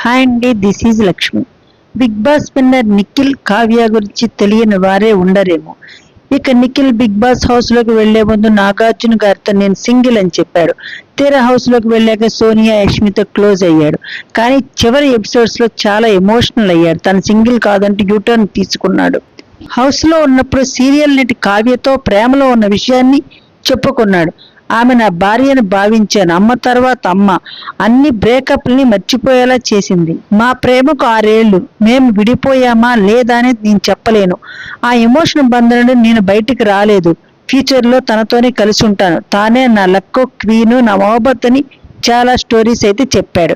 Hi అండి, this is Lakshmi. Bigg Boss winner Nikhil Kavya గురించి తెలియని వారే ఉండరేమో. ఇక నిఖిల్ బిగ్ బాస్ హౌస్ లోకి వెళ్లే ముందు నాగార్జున గారితో నేను సింగిల్ అని చెప్పాడు. తీరా హౌస్ లోకి వెళ్ళాక సోనియా యష్మితో క్లోజ్ అయ్యాడు. కానీ చివరి ఎపిసోడ్స్ లో చాలా ఎమోషనల్ అయ్యాడు. తను సింగిల్ కాదంటూ యూటర్న్ తీసుకున్నాడు. హౌస్ లో ఉన్నప్పుడు సీరియల్ నటి కావ్యతో ప్రేమలో ఉన్న విషయాన్ని చెప్పుకున్నాడు. ఆమె నా భార్యను భావించాను. అమ్మ తర్వాత అమ్మ. అన్ని బ్రేకప్ని మర్చిపోయేలా చేసింది. మా ప్రేమకు 6 ఏళ్లు. మేము విడిపోయామా లేదా అనేది నేను చెప్పలేను. ఆ ఎమోషన్ బంధనను నేను బయటికి రాలేదు. ఫ్యూచర్ లో తనతోనే కలిసి ఉంటాను. తానే నా లక్కో క్వీను, నా మొహబత్ అని చాలా స్టోరీస్ అయితే చెప్పాడు.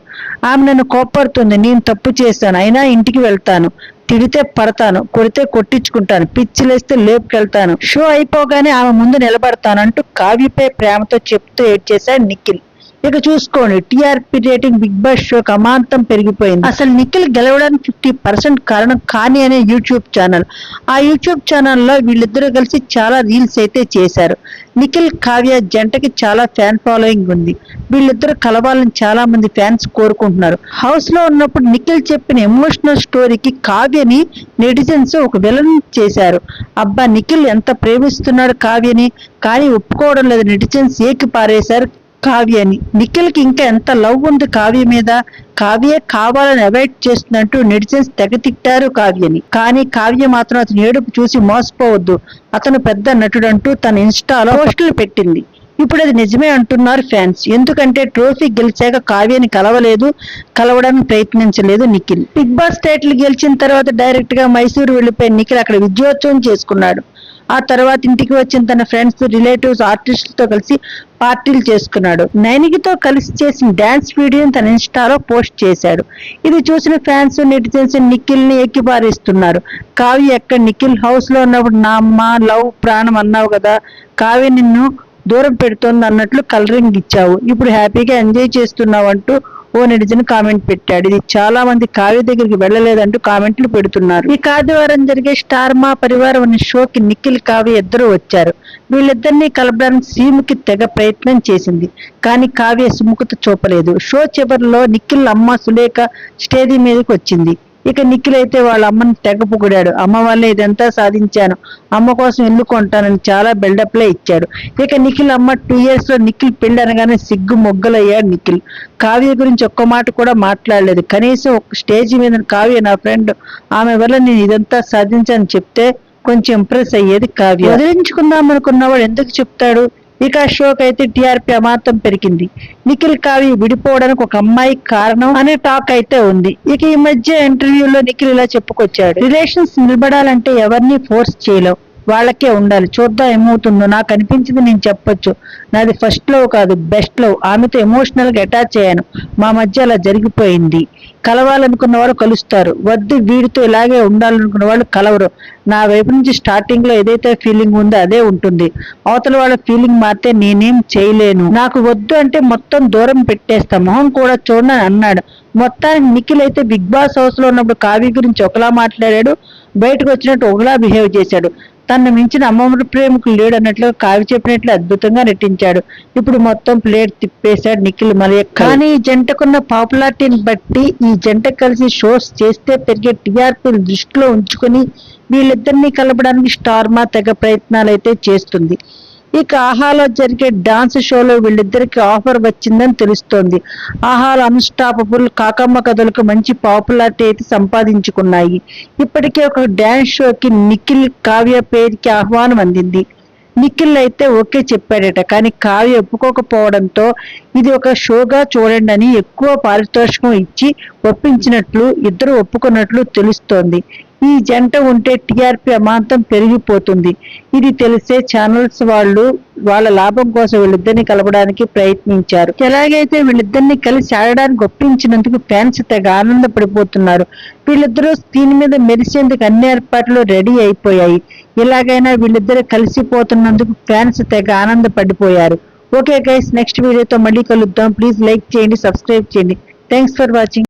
ఆమె నన్ను కోప్పడుతుంది. నేను తప్పు చేశాను, అయినా ఇంటికి వెళ్తాను. తిడితే పడతాను, కొడితే కొట్టించుకుంటాను, పిచ్చిలేస్తే లేపుకెళ్తాను. షో అయిపోగానే ఆమె ముందు నిలబడతానంటూ కావ్యపై ప్రేమతో చెప్తూ ఏడ్చేశాడు నిఖిల్. ఇక చూసుకోండి, టీఆర్పీ రేటింగ్ బిగ్ బాస్ షోకి అమాంతం పెరిగిపోయింది. అసలు నిఖిల్ గెలవడానికి 50% కారణం కానీ అనే యూట్యూబ్ ఛానల్. ఆ యూట్యూబ్ ఛానల్లో వీళ్ళిద్దరూ కలిసి చాలా రీల్స్ అయితే చేశారు. నిఖిల్ కావ్య జంటకి చాలా ఫ్యాన్ ఫాలోయింగ్ ఉంది. వీళ్ళిద్దరూ కలవాలని చాలా మంది ఫ్యాన్స్ కోరుకుంటున్నారు. హౌస్ లో ఉన్నప్పుడు నిఖిల్ చెప్పిన ఎమోషనల్ స్టోరీకి కావ్యని నెటిజన్స్ ఒక విలన్ చేశారు. అబ్బా, నిఖిల్ ఎంత ప్రేమిస్తున్నాడు కావ్యని, కానీ ఒప్పుకోవడం లేదు. నెటిజన్స్ ఏకి పారేశారు కావ్యని. నిఖిల్ కి ఇంకా ఎంత లవ్ ఉంది కావ్య మీద. కావ్య కావాలని అవాయిడ్ చేస్తున్నట్టు నెటిజన్స్ తెగ తిట్టారు కావ్యని. కానీ కావ్య మాత్రం అతని ఏడుపు చూసి మోసపోవద్దు, అతను పెద్ద నటుడు అంటూ తన ఇన్స్టాలో పోస్టులు పెట్టింది. ఇప్పుడు అది నిజమే అంటున్నారు ఫ్యాన్స్. ఎందుకంటే ట్రోఫీ గెలిచాక కావ్యని కలవడానికి ప్రయత్నించలేదు నిఖిల్. బిగ్ బాస్ టైటిల్ గెలిచిన తర్వాత డైరెక్ట్ గా మైసూరు వెళ్లిపోయిన నిఖిల్ అక్కడ విజయోత్సవం చేసుకున్నాడు. ఆ తర్వాత ఇంటికి వచ్చిన తన ఫ్రెండ్స్, రిలేటివ్స్, ఆర్టిస్టులతో కలిసి పార్టీలు చేసుకున్నాడు. నైనికితో కలిసి చేసిన డాన్స్ వీడియోని తన ఇన్స్టాలో పోస్ట్ చేశాడు. ఇది చూసిన ఫ్యాన్స్, నెటిజన్స్ నిఖిల్ ని ఎక్కిపారేస్తున్నారు. కావ్య ఎక్కడ నిఖిల్ హౌస్ లో ఉన్నప్పుడు నా అమ్మ, లవ్, ప్రాణం అన్నావు కదా, కావ్య నిన్ను దూరం పెడుతోంది అన్నట్లు కలరింగ్ ఇచ్చావు. ఇప్పుడు హ్యాపీగా ఎంజాయ్ చేస్తున్నావు అంటూ ఓ నెటిజన్ కామెంట్ పెట్టాడు. ఇది చాలా మంది కావ్య దగ్గరికి వెళ్ళలేదంటూ కామెంట్లు పెడుతున్నారు. ఈ ఆదివారం జరిగే స్టార్ మా పరివారం అనే షోకి నిఖిల్, కావ్య ఇద్దరు వచ్చారు. వీళ్ళిద్దరినీ కలపడానికి శ్రీముఖి తెగ ప్రయత్నం చేసింది. కానీ కావ్య సుముఖత చూపలేదు. షో చివరిలో నిఖిల్ అమ్మ సులేఖ స్టేజీ మీదకి వచ్చింది. ఇక నిఖిల్ అయితే వాళ్ళ అమ్మని తెగ పొగిడాడు. అమ్మ వల్లే ఇదంతా సాధించాను, అమ్మ కోసం ఇల్లు కొంటానని చాలా బిల్డప్ లే ఇచ్చాడు. ఇక నిఖిల్ అమ్మ 2 years లో నిఖిల్ పెళ్లి అనగానే సిగ్గు మొగ్గలయ్యాడు నిఖిల్. కావ్య గురించి ఒక్క మాట కూడా మాట్లాడలేదు. కనీసం ఒక స్టేజ్ మీద కావ్య నా ఫ్రెండ్, ఆమె వల్ల నేను ఇదంతా సాధించాను చెప్తే కొంచెం ఇంప్రెస్ అయ్యేది కావ్య. వదిలించుకుందాం అనుకున్నవాడు ఎందుకు చెప్తాడు. ఇక షోకి అయితే టీఆర్పీ అమాంతం పెరిగింది. నిఖిల్ కావ్య విడిపోవడానికి ఒక అమ్మాయి కారణం అనే టాక్ అయితే ఉంది. ఇక ఈ మధ్య ఇంటర్వ్యూలో నిఖిల్ ఇలా చెప్పుకొచ్చాడు. రిలేషన్స్ నిలబడాలంటే ఎవరిని ఫోర్స్ చేయలేవు, వాళ్ళకే ఉండాలి. చూద్దాం ఏమవుతుందో. నాకు అనిపించింది నేను చెప్పొచ్చు. నాది ఫస్ట్ లవ్ కాదు, బెస్ట్ లవ్. ఆమెతో ఎమోషనల్ గా అటాచ్ అయ్యాను. మా మధ్య అలా జరిగిపోయింది. కలవాలనుకున్న వాళ్ళు కలుస్తారు, వద్దు వీడితో ఇలాగే ఉండాలనుకున్న వాళ్ళు కలవరు. నా వైపు నుంచి స్టార్టింగ్ లో ఏదైతే ఫీలింగ్ ఉందో అదే ఉంటుంది. అవతల వాళ్ళ ఫీలింగ్ మారితే నేనేం చేయలేను. నాకు వద్దు అంటే మొత్తం దూరం పెట్టేస్తా, మొహం కూడా చూడని అన్నాడు. మొత్తానికి నిఖిల్ అయితే బిగ్ బాస్ హౌస్ లో ఉన్నప్పుడు కావ్య గురించి ఒకలా మాట్లాడాడు, బయటకు వచ్చినట్టు ఒకలా బిహేవ్ చేశాడు. తను మించిన అమ్మమ్మ ప్రేమకు లేడు అన్నట్లుగా కావ్య చెప్పినట్లు అద్భుతంగా నటించాడు. ఇప్పుడు మొత్తం ప్లేట్ తిప్పేశాడు నిఖిల్ మలయక్. కానీ ఈ జంటకున్న పాపులారిటీని బట్టి ఈ జంట కలిసి షోస్ చేస్తే పెరిగే టీఆర్పీని దృష్టిలో ఉంచుకుని వీళ్ళిద్దరినీ కలపడానికి స్టార్ మా తెగ ప్రయత్నాలు అయితే చేస్తుంది. ఇక ఆహాలో జరిగే డాన్స్ షోలో వీళ్ళిద్దరికి ఆఫర్ వచ్చిందని తెలుస్తోంది. ఆహాలో అన్స్టాపబుల్, కాకమ్మ కథలకు మంచి పాపులారిటీ అయితే సంపాదించుకున్నాయి. ఇప్పటికే ఒక డాన్స్ షోకి నిఖిల్, కావ్య పేరుకి ఆహ్వానం అందింది. నిఖిల్ అయితే ఓకే చెప్పాడట. కానీ కావ్య ఒప్పుకోకపోవడంతో ఇది ఒక షోగా చూడండి అని ఎక్కువ పారితోషికం ఇచ్చి ఒప్పించినట్లు, ఇద్దరు ఒప్పుకున్నట్లు తెలుస్తోంది. ఈ జంట ఉంటే టీఆర్పీ అమాంతం పెరిగిపోతుంది. ఇది తెలిసే ఛానల్స్ వాళ్ళు వాళ్ళ లాభం కోసం వీళ్ళిద్దరిని కలపడానికి ప్రయత్నించారు. ఎలాగైతే వీళ్ళిద్దరిని కలిసి ఆడడానికి ఒప్పించినందుకు ఫ్యాన్స్ తెగ ఆనందపడిపోతున్నారు. వీళ్ళిద్దరూ స్క్రీన్ మీద మెరిసేందుకు అన్ని ఏర్పాట్లు రెడీ అయిపోయాయి. ఎలాగైనా వీళ్ళిద్దరు కలిసిపోతున్నందుకు ఫ్యాన్స్ తెగ ఆనందపడిపోయారు. ఓకే గైస్, నెక్స్ట్ వీడియోతో మళ్ళీ కలుద్దాం. ప్లీజ్ లైక్ చేయండి, సబ్స్క్రైబ్ చేయండి. Thanks for watching.